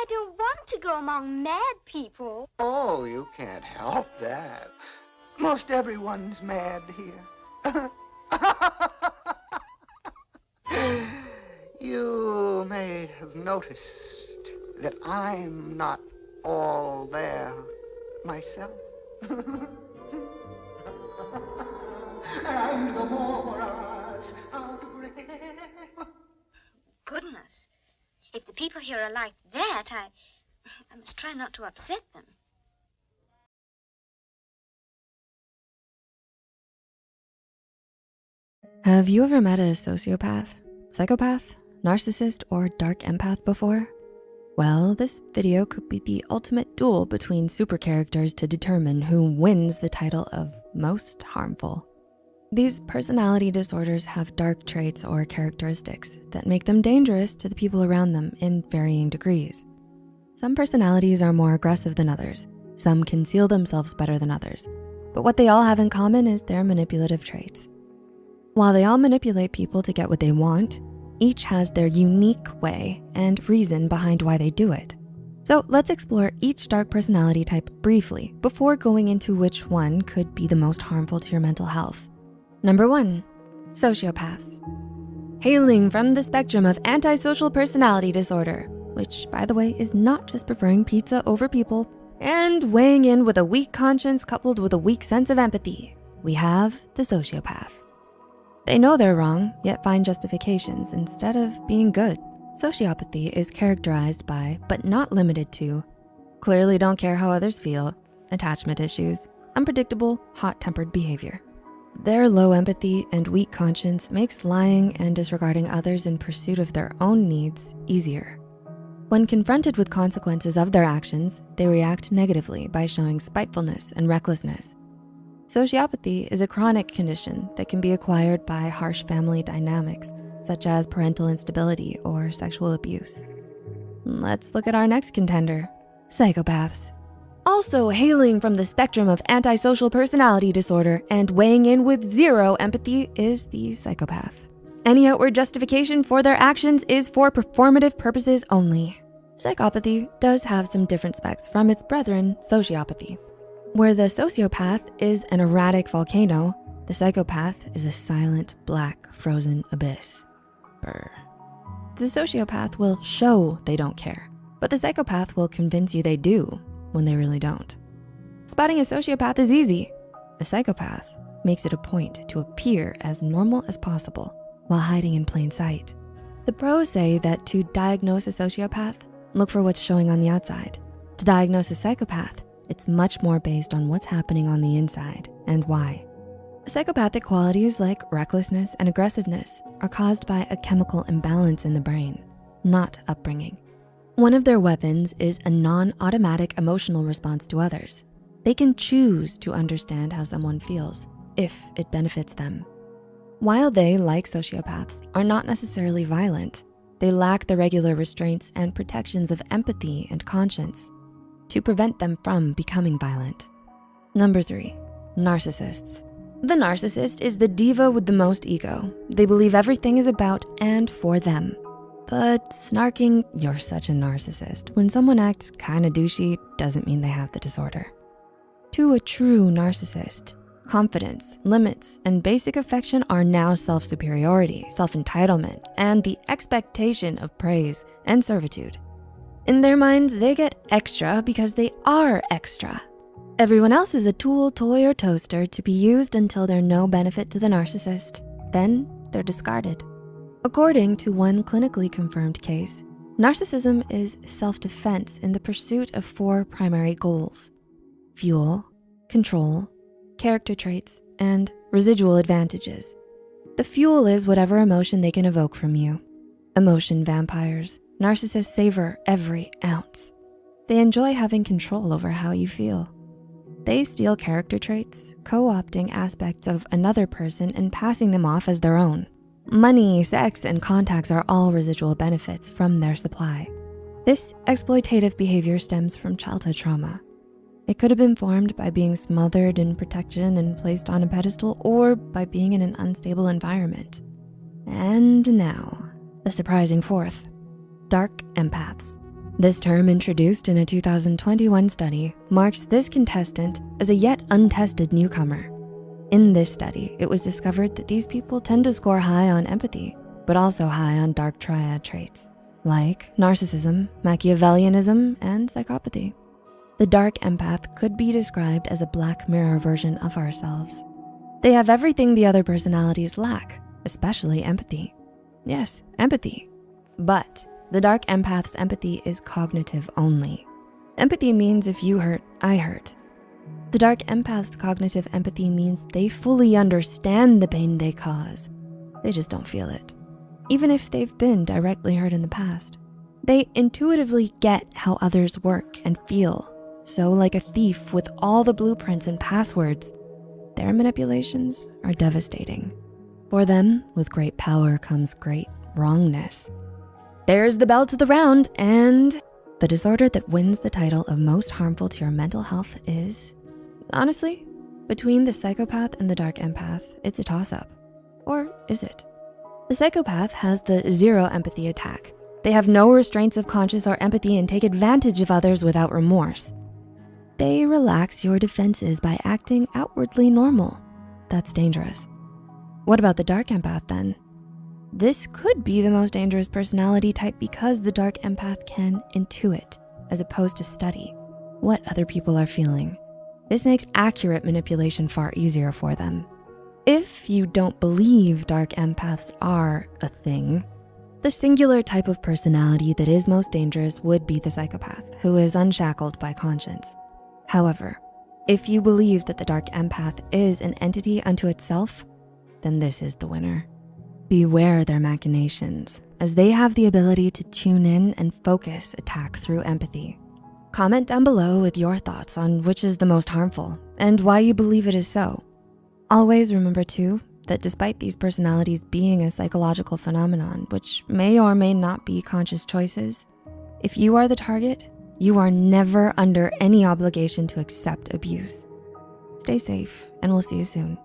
I don't want to go among mad people. Oh, you can't help that. Most everyone's mad here. You may have noticed that I'm not all there myself. And the more us out of breath. Goodness. If the people here are like that, I must try not to upset them. Have you ever met a sociopath, psychopath, narcissist, or dark empath before? Well, this video could be the ultimate duel between super characters to determine who wins the title of most harmful. These personality disorders have dark traits or characteristics that make them dangerous to the people around them in varying degrees. Some personalities are more aggressive than others. Some conceal themselves better than others. But what they all have in common is their manipulative traits. While they all manipulate people to get what they want, each has their unique way and reason behind why they do it. So let's explore each dark personality type briefly before going into which one could be the most harmful to your mental health. Number 1, sociopaths. Hailing from the spectrum of antisocial personality disorder, which by the way is not just preferring pizza over people, and weighing in with a weak conscience coupled with a weak sense of empathy, we have the sociopath. They know they're wrong, yet find justifications instead of being good. Sociopathy is characterized by, but not limited to, clearly don't care how others feel, attachment issues, unpredictable, hot-tempered behavior. Their low empathy and weak conscience makes lying and disregarding others in pursuit of their own needs easier. When confronted with consequences of their actions, they react negatively by showing spitefulness and recklessness. Sociopathy is a chronic condition that can be acquired by harsh family dynamics, such as parental instability or sexual abuse. Let's look at our next contender, psychopaths. Also hailing from the spectrum of antisocial personality disorder and weighing in with zero empathy is the psychopath. Any outward justification for their actions is for performative purposes only. Psychopathy does have some different specs from its brethren, sociopathy. Where the sociopath is an erratic volcano, the psychopath is a silent, black, frozen abyss. Brr. The sociopath will show they don't care, but the psychopath will convince you they do when they really don't. Spotting a sociopath is easy. A psychopath makes it a point to appear as normal as possible while hiding in plain sight. The pros say that to diagnose a sociopath, look for what's showing on the outside. To diagnose a psychopath, it's much more based on what's happening on the inside and why. Psychopathic qualities like recklessness and aggressiveness are caused by a chemical imbalance in the brain, not upbringing. One of their weapons is a non-automatic emotional response to others. They can choose to understand how someone feels if it benefits them. While they, like sociopaths, are not necessarily violent, they lack the regular restraints and protections of empathy and conscience to prevent them from becoming violent. Number 3, narcissists. The narcissist is the diva with the most ego. They believe everything is about and for them. But snarking, "You're such a narcissist," when someone acts kinda douchey doesn't mean they have the disorder. To a true narcissist, confidence, limits, and basic affection are now self-superiority, self-entitlement, and the expectation of praise and servitude. In their minds, they get extra because they are extra. Everyone else is a tool, toy, or toaster to be used until they're no benefit to the narcissist. Then they're discarded. According to one clinically confirmed case, narcissism is self-defense in the pursuit of 4 primary goals: fuel, control, character traits, and residual advantages. The fuel is whatever emotion they can evoke from you. Emotion vampires, narcissists savor every ounce. They enjoy having control over how you feel. They steal character traits, co-opting aspects of another person and passing them off as their own. Money, sex, and contacts are all residual benefits from their supply. This exploitative behavior stems from childhood trauma. It could have been formed by being smothered in protection and placed on a pedestal, or by being in an unstable environment. And now, the surprising 4th, dark empaths. This term, introduced in a 2021 study, marks this contestant as a yet untested newcomer. In this study, it was discovered that these people tend to score high on empathy, but also high on dark triad traits, like narcissism, Machiavellianism, and psychopathy. The dark empath could be described as a Black Mirror version of ourselves. They have everything the other personalities lack, especially empathy. Yes, empathy. But the dark empath's empathy is cognitive only. Empathy means if you hurt, I hurt. The dark empath's cognitive empathy means they fully understand the pain they cause. They just don't feel it, even if they've been directly hurt in the past. They intuitively get how others work and feel. So like a thief with all the blueprints and passwords, their manipulations are devastating. For them, with great power comes great wrongness. There's the bell to the round, and the disorder that wins the title of most harmful to your mental health is, honestly, between the psychopath and the dark empath, it's a toss-up. Or is it? The psychopath has the zero empathy attack. They have no restraints of conscience or empathy and take advantage of others without remorse. They relax your defenses by acting outwardly normal. That's dangerous. What about the dark empath then? This could be the most dangerous personality type because the dark empath can intuit, as opposed to study, what other people are feeling. This makes accurate manipulation far easier for them. If you don't believe dark empaths are a thing, the singular type of personality that is most dangerous would be the psychopath, who is unshackled by conscience. However, if you believe that the dark empath is an entity unto itself, then this is the winner. Beware their machinations, as they have the ability to tune in and focus attack through empathy. Comment down below with your thoughts on which is the most harmful and why you believe it is so. Always remember too, that despite these personalities being a psychological phenomenon, which may or may not be conscious choices, if you are the target, you are never under any obligation to accept abuse. Stay safe, and we'll see you soon.